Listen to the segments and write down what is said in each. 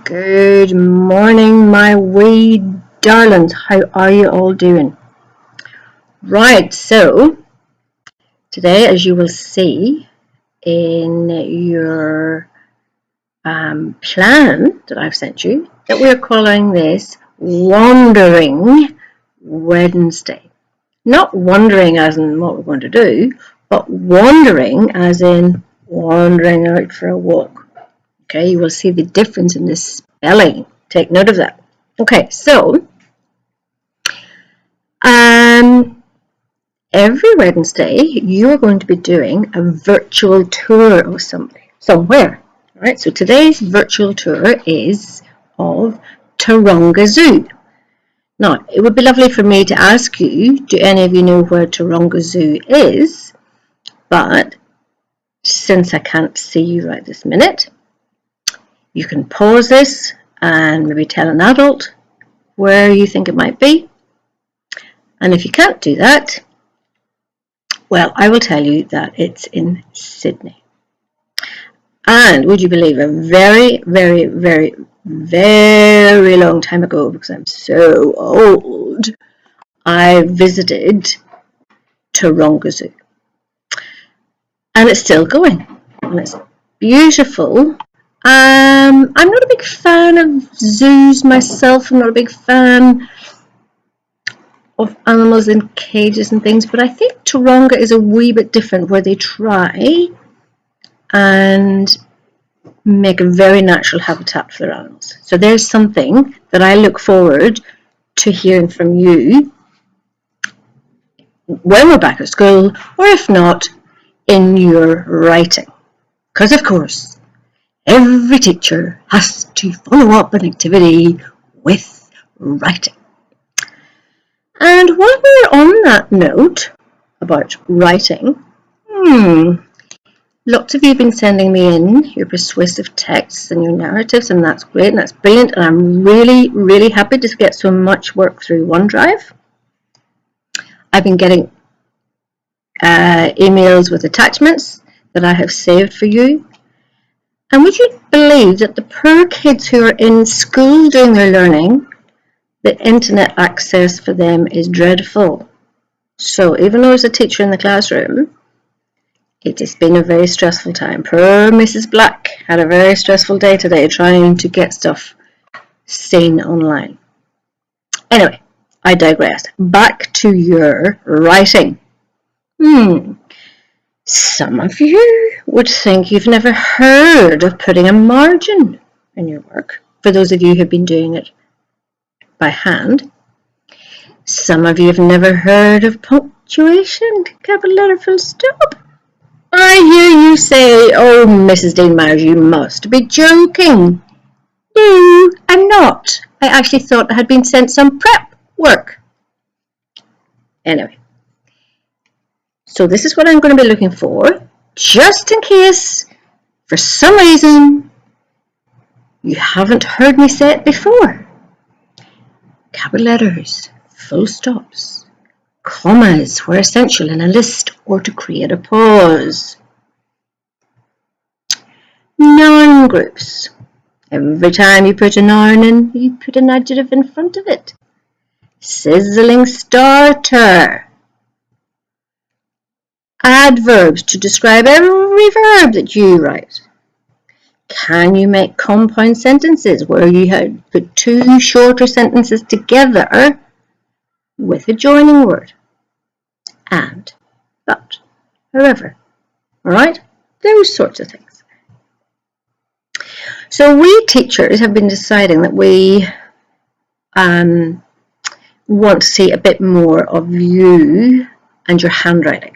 Good morning, my wee darlings. How are you all doing? Right, so today, as you will see in your plan that I've sent you, that we're calling this Wandering Wednesday. Not wandering as in what we're going to do, but wandering as in wandering out for a walk. Okay, you will see the difference in the spelling. Take note of that. Okay, so every Wednesday you are going to be doing a virtual tour of somewhere. All right, so today's virtual tour is of Taronga Zoo. Now, it would be lovely for me to ask you, do any of you know where Taronga Zoo is? But since I can't see you right this minute, you can pause this and maybe tell an adult where you think it might be. And if you can't do that, well, I will tell you that it's in Sydney. And would you believe, a very, very, very, very long time ago, because I'm so old, I visited Taronga Zoo. And it's still going. And it's beautiful. I'm not a big fan of zoos myself. I'm not a big fan of animals in cages and things, but I think Taronga is a wee bit different, where they try and make a very natural habitat for their animals. So there's something that I look forward to hearing from you when we're back at school, or if not, in your writing. Because of course, every teacher has to follow up an activity with writing. And while we're on that note about writing, lots of you have been sending me in your persuasive texts and your narratives, and that's great and that's brilliant, and I'm really, really happy to get so much work through OneDrive. I've been getting emails with attachments that I have saved for you. And would you believe that the poor kids who are in school doing their learning, the internet access for them is dreadful. So even though as a teacher in the classroom, it has been a very stressful time. Poor Mrs. Black had a very stressful day today trying to get stuff seen online. Anyway, I digress. Back to your writing. Some of you would think you've never heard of putting a margin in your work, for those of you who have been doing it by hand. Some of you have never heard of punctuation, capital letter, full stop. I hear you say, oh, Mrs. Dean Myers, you must be joking. No, I'm not. I actually thought I had been sent some prep work. Anyway, so this is what I'm going to be looking for, just in case, for some reason, you haven't heard me say it before. Capital letters, full stops, commas where essential in a list or to create a pause. Noun groups. Every time you put a noun in, you put an adjective in front of it. Sizzling starter. Adverbs to describe every verb that you write. Can you make compound sentences where you had put two shorter sentences together with a joining word? And, but, however. Alright? Those sorts of things. So we teachers have been deciding that we want to see a bit more of you and your handwriting.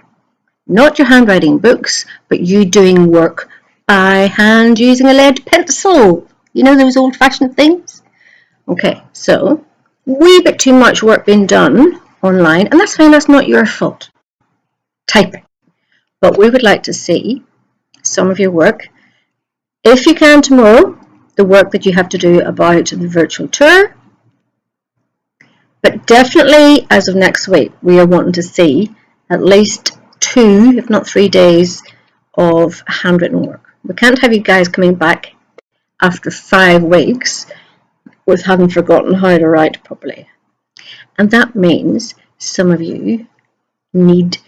Not your handwriting books, but you doing work by hand using a lead pencil. You know those old-fashioned things? Okay, so a wee bit too much work being done online, and that's fine, that's not your fault. Typing. But we would like to see some of your work. If you can tomorrow, the work that you have to do about the virtual tour. But definitely as of next week, we are wanting to see at least 2, if not 3 days of handwritten work. We can't have you guys coming back after 5 weeks with having forgotten how to write properly. And that means some of you need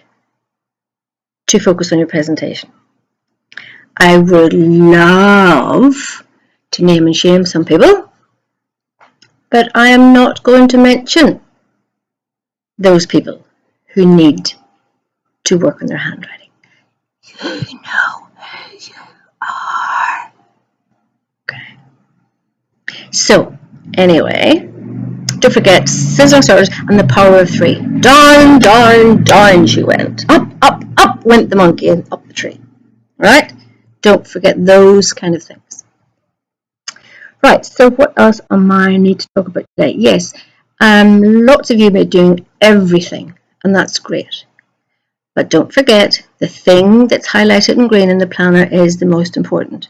to focus on your presentation. I would love to name and shame some people, but I am not going to mention those people who need to work on their handwriting. You know who you are. Okay. So, anyway, don't forget scissors, swords, and the power of 3. Down, down, down she went. Up, up, up went the monkey and up the tree. Right? Don't forget those kind of things. Right, so what else am I need to talk about today? Yes, lots of you are doing everything, and that's great. But don't forget, the thing that's highlighted in green in the planner is the most important.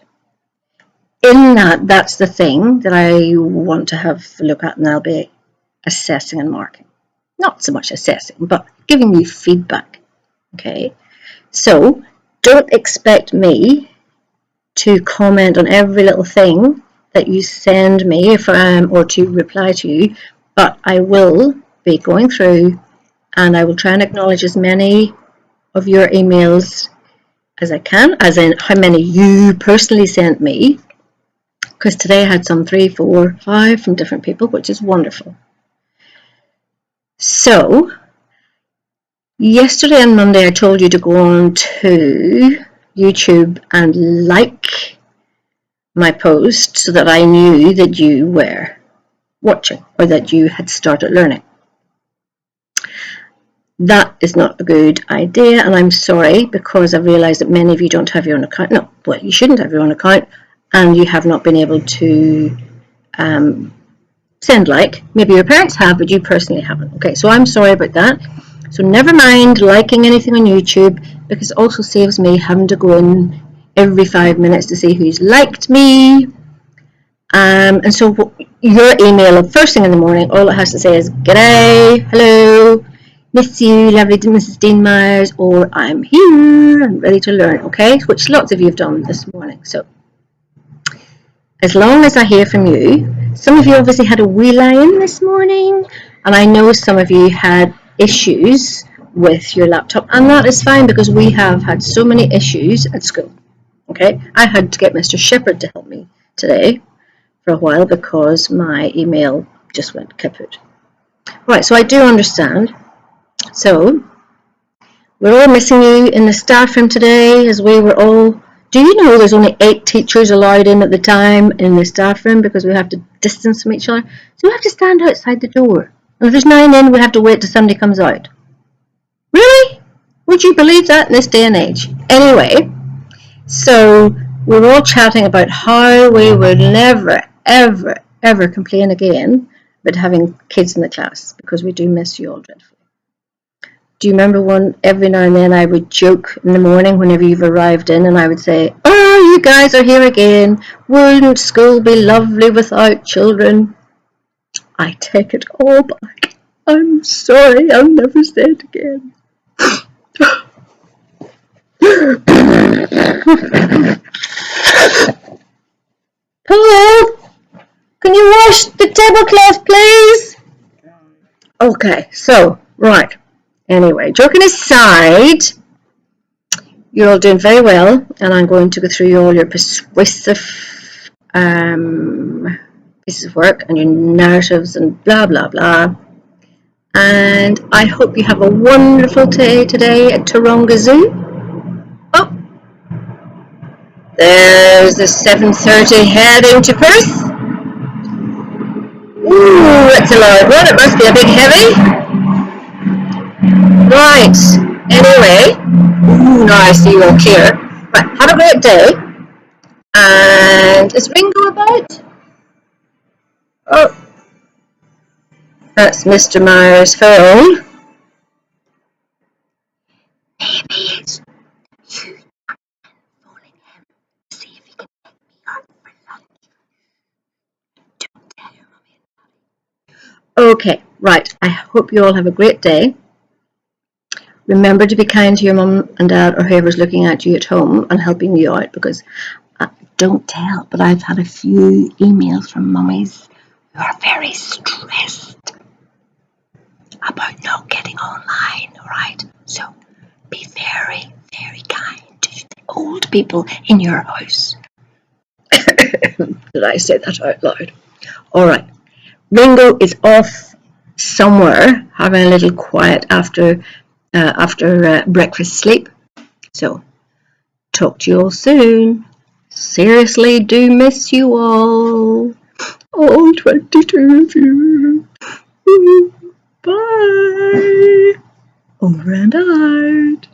In that's the thing that I want to have a look at, and I'll be assessing and marking. Not so much assessing, but giving you feedback. Okay, so don't expect me to comment on every little thing that you send me or to reply to you, but I will be going through and I will try and acknowledge as many of your emails as I can, as in how many you personally sent me, because today I had some 3, 4, 5 from different people, which is wonderful. So yesterday and Monday I told you to go on to YouTube and like my post so that I knew that you were watching or that you had started learning. That is not a good idea, and I'm sorry, because I realised that many of you don't have your own account. No, well, you shouldn't have your own account, and you have not been able to send like. Maybe your parents have, but you personally haven't. Okay, so I'm sorry about that. So never mind liking anything on YouTube, because it also saves me having to go in every 5 minutes to see who's liked me. And so your email first thing in the morning, all it has to say is, "G'day, hello, miss you, lovely Mrs. Dean Myers," or "I'm here and ready to learn," okay? Which lots of you have done this morning. So as long as I hear from you, some of you obviously had a wee lie-in this morning, and I know some of you had issues with your laptop, and that is fine because we have had so many issues at school. Okay, I had to get Mr. Shepherd to help me today for a while because my email just went kaput. Right, so I do understand. So we're all missing you in the staff room today, as we were all. Do you know there's only 8 teachers allowed in at the time in the staff room because we have to distance from each other? So we have to stand outside the door. And if there's 9 in, we have to wait till somebody comes out. Really? Would you believe that in this day and age? Anyway, so we're all chatting about how we would never, ever, ever complain again about having kids in the class, because we do miss you all dreadfully. Do you remember every now and then I would joke in the morning whenever you've arrived in, and I would say, "Oh, you guys are here again. Wouldn't school be lovely without children?" I take it all back. I'm sorry, I'll never say it again. Hello? Can you wash the tablecloth, please? Okay, so, right. Anyway, joking aside, you're all doing very well, and I'm going to go through all your persuasive pieces of work and your narratives and blah, blah, blah. And I hope you have a wonderful day today at Taronga Zoo. Oh, there's the 7:30 heading to Perth. Ooh, that's a large one. It must be a big heavy. Right. Anyway, now I see you all clear. Right, have a great day. And is Ringo about? Oh, that's Mr. Myers' phone. Maybe it's you phoning him to see if he can take me out for lunch. Don't tell your mommy and daddy. Okay, right. I hope you all have a great day. Remember to be kind to your mum and dad or whoever's looking at you at home and helping you out, because don't tell, but I've had a few emails from mummies who are very stressed about not getting online, right? So be very, very kind to the old people in your house. Did I say that out loud? All right. Ringo is off somewhere having a little quiet after breakfast sleep. So talk to you all soon. Seriously, do miss you all. All 22 of you. Bye. Over and out.